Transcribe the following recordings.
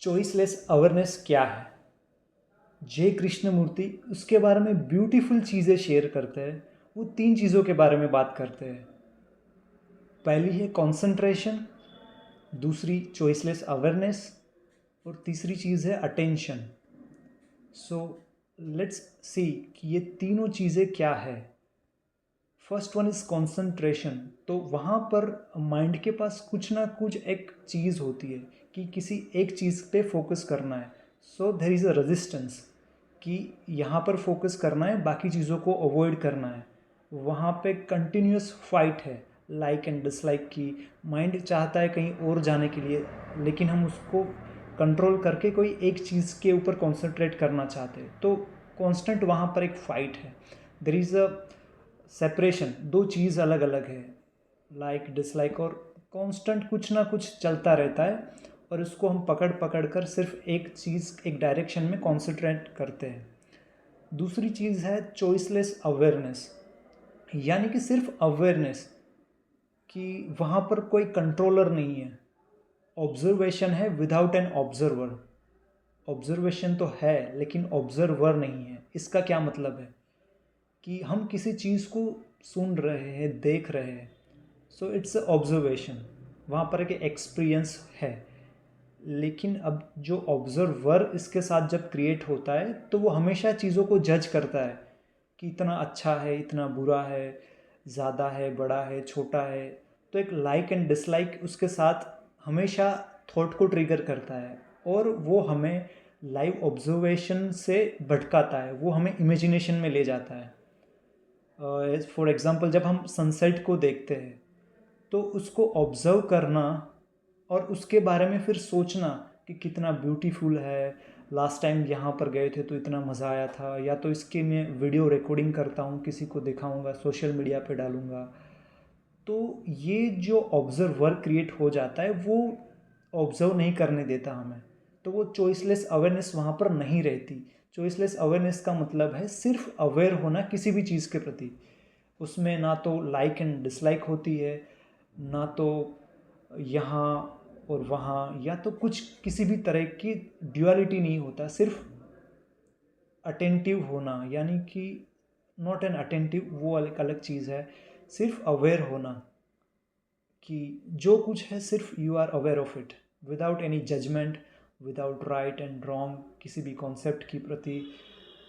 Choiceless awareness क्या है? जय कृष्णमूर्ति उसके बारे में ब्यूटीफुल चीज़ें शेयर करते हैं। वो 3 चीज़ों के बारे में बात करते हैं। पहली है कंसंट्रेशन, दूसरी चॉइसलेस अवेयरनेस और तीसरी चीज़ है अटेंशन। सो लेट्स सी कि ये तीनों चीज़ें क्या है। First one is concentration. तो वहाँ पर माइंड के पास कुछ ना कुछ एक चीज़ होती है कि किसी एक चीज़ पे फोकस करना है। So there is a resistance कि यहाँ पर फोकस करना है, बाकी चीज़ों को अवॉइड करना है। वहाँ पे कंटिन्यूस फाइट है, लाइक एंड डिसलाइक की। माइंड चाहता है कहीं और जाने के लिए, लेकिन हम उसको कंट्रोल करके कोई एक चीज़ के ऊपर कॉन्सेंट्रेट करना चाहते हैं। तो कांस्टेंट वहाँ पर एक फाइट है। देयर इज़ अ सेपरेशन, दो चीज़ अलग अलग है, लाइक डिसलाइक, और कांस्टेंट कुछ ना कुछ चलता रहता है और इसको हम पकड़ पकड़ कर सिर्फ एक चीज़, एक डायरेक्शन में कॉन्सेंट्रेट करते हैं। दूसरी चीज़ है चॉइसलेस अवेयरनेस, यानी कि सिर्फ अवेयरनेस कि वहाँ पर कोई कंट्रोलर नहीं है। ऑब्जर्वेशन है विदाउट एन ऑब्जर्वर। ऑब्जर्वेशन तो है लेकिन ऑब्जर्वर नहीं है। इसका क्या मतलब है कि हम किसी चीज़ को सुन रहे हैं, देख रहे हैं, सो इट्स अ ऑब्जर्वेशन, वहाँ पर एक एक्सपीरियंस है। लेकिन अब जो ऑब्जर्वर इसके साथ जब क्रिएट होता है तो वो हमेशा चीज़ों को जज करता है कि इतना अच्छा है, इतना बुरा है, ज़्यादा है, बड़ा है, छोटा है। तो एक लाइक एंड डिसलाइक उसके साथ हमेशा थॉट को ट्रिगर करता है और वो हमें लाइव ऑब्जर्वेशन से भटकाता है, वो हमें इमेजिनेशन में ले जाता है। फॉर एग्ज़ाम्पल जब हम सनसेट को देखते हैं तो उसको ऑब्ज़र्व करना और उसके बारे में फिर सोचना कि कितना ब्यूटीफुल है, लास्ट टाइम यहाँ पर गए थे तो इतना मज़ा आया था, या तो इसकी मैं वीडियो रिकॉर्डिंग करता हूँ, किसी को दिखाऊंगा, सोशल मीडिया पे डालूंगा। तो ये जो ऑब्ज़र्वर क्रिएट हो जाता है वो ऑब्ज़र्व नहीं करने देता हमें। तो वो चॉइसलेस अवेयरनेस वहाँ पर नहीं रहती। चॉइसलेस अवेयरनेस का मतलब है सिर्फ अवेयर होना किसी भी चीज़ के प्रति। उसमें ना तो लाइक एंड डिसलाइक होती है, ना तो यहाँ और वहाँ, या तो कुछ किसी भी तरह की ड्यूअलिटी नहीं होता। सिर्फ अटेंटिव होना, यानी कि नॉट एन अटेंटिव, वो एक अलग चीज़ है। सिर्फ अवेयर होना कि जो कुछ है सिर्फ you are aware of it, without any judgement, without right and wrong किसी भी कॉन्सेप्ट के प्रति,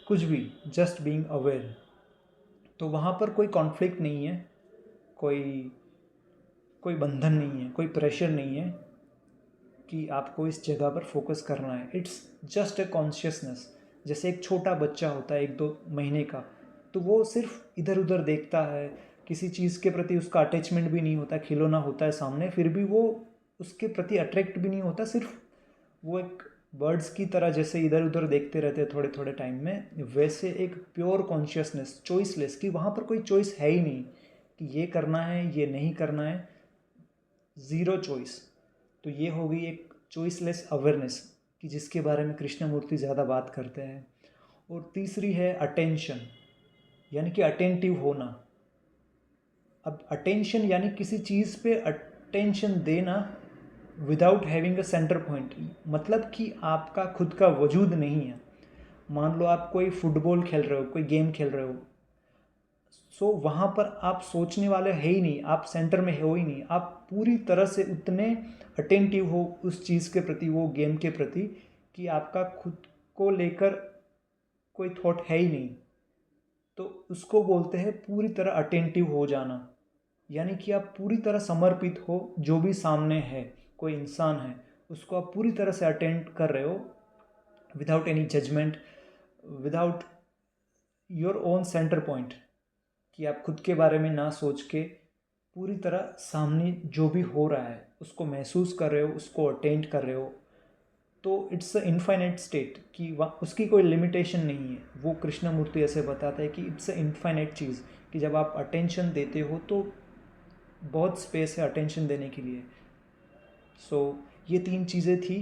कुछ भी, जस्ट बीइंग अवेयर। तो वहाँ पर कोई कॉन्फ्लिक्ट नहीं है, कोई कोई बंधन नहीं है, कोई प्रेशर नहीं है कि आपको इस जगह पर फोकस करना है। It's just a consciousness. जैसे एक छोटा बच्चा होता है 1-2 महीने का, तो वो सिर्फ इधर उधर देखता है, किसी चीज़ के प्रति उसका अटैचमेंट भी नहीं होता, खिलौना होता है सामने फिर भी वो उसके प्रति अट्रैक्ट भी नहीं होता। सिर्फ वो एक बर्ड्स की तरह जैसे इधर उधर देखते रहते हैं थोड़े थोड़े टाइम में, वैसे एक प्योर कॉन्शियसनेस, चॉइसलेस, कि वहाँ पर कोई चॉइस है ही नहीं कि ये करना है, ये नहीं करना है, ज़ीरो चॉइस। तो ये होगी एक चॉइसलेस अवेयरनेस कि जिसके बारे में कृष्णमूर्ति ज़्यादा बात करते हैं। और तीसरी है अटेंशन, यानी कि अटेंटिव होना। अब अटेंशन यानी किसी चीज़ पे अटेंशन देना without having a centre point, मतलब कि आपका खुद का वजूद नहीं है। मान लो आप कोई फुटबॉल खेल रहे हो, कोई गेम खेल रहे हो, सो वहाँ पर आप सोचने वाले है ही नहीं, आप सेंटर में हो ही नहीं, आप पूरी तरह से उतने अटेंटिव हो उस चीज़ के प्रति, वो गेम के प्रति, कि आपका खुद को लेकर कोई थॉट है ही नहीं। तो उसको बोलते हैं पूरी तरह अटेंटिव हो जाना, यानी कि आप पूरी तरह समर्पित हो, जो भी सामने है, कोई इंसान है, उसको आप पूरी तरह से अटेंड कर रहे हो, without any judgement, without your own centre point, कि आप खुद के बारे में ना सोच के पूरी तरह सामने जो भी हो रहा है उसको महसूस कर रहे हो, उसको अटेंड कर रहे हो। तो इट्स अ इनफाइनाइट स्टेट कि उसकी कोई लिमिटेशन नहीं है। वो कृष्णमूर्ति ऐसे बताता है कि इट्स अ इनफाइनाइट चीज़, कि जब आप अटेंशन देते हो तो बहुत स्पेस है अटेंशन देने के लिए। सो ये 3 चीज़ें थी